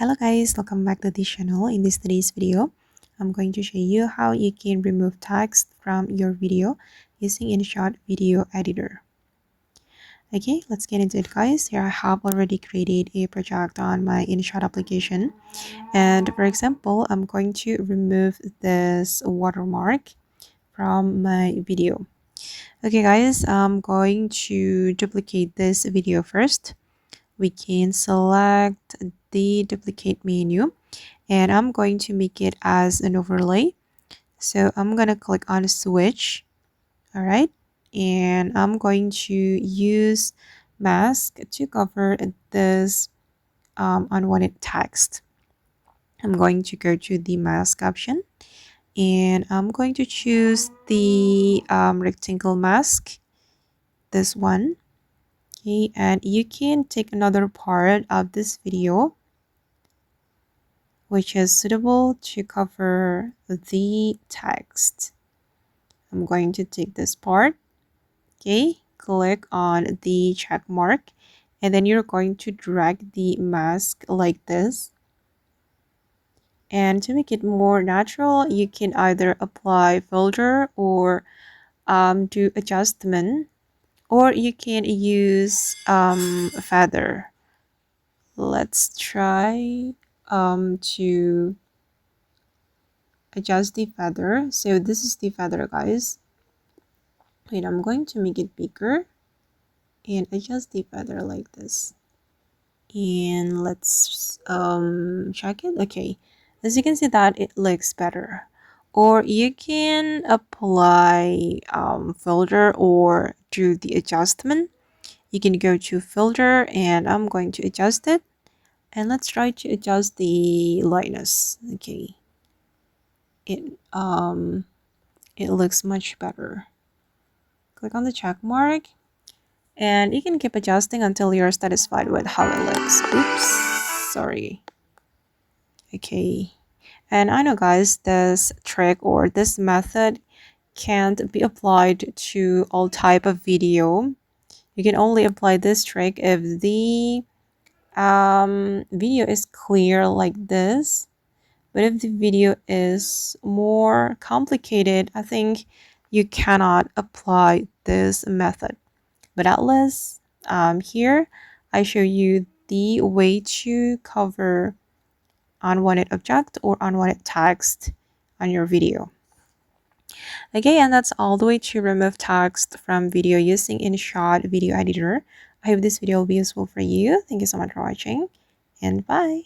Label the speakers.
Speaker 1: Hello guys, welcome back to this channel. In today's video, I'm going to show you how you can remove text from your video using InShot Video Editor. Okay, let's get into it guys. Here I have already created a project on my InShot application. And for example, I'm going to remove this watermark from my video. Okay guys, I'm going to duplicate this video first. We can select the duplicate menu and I'm going to make it as an overlay. So I'm going to click on switch. All right. And I'm going to use mask to cover this unwanted text. I'm going to go to the mask option and I'm going to choose the rectangle mask, this one. Okay, and you can take another part of this video which is suitable to cover the text. I'm going to take this part. Okay, click on the check mark and then you're going to drag the mask like this. And to make it more natural, you can either apply filter or do adjustment, or you can use feather. Let's try to adjust the feather. So this is the feather guys. Wait, I'm going to make it bigger and adjust the feather like this. And let's check it. Okay, as you can see that it looks better. Or you can apply filter or do the adjustment. You can go to filter and I'm going to adjust it. And let's try to adjust the lightness. Okay, it looks much better. Click on the check mark and you can keep adjusting until you're satisfied with how it looks. Oops, sorry. Okay, and I know guys, this trick or this method can't be applied to all type of video. You can only apply this trick if the video is clear like this. But if the video is more complicated, I think you cannot apply this method. But at least here I show you the way to cover unwanted object or unwanted text on your video. Okay, and that's all the way to remove text from video using InShot Video Editor. I hope this video will be useful for you. Thank you so much for watching and bye.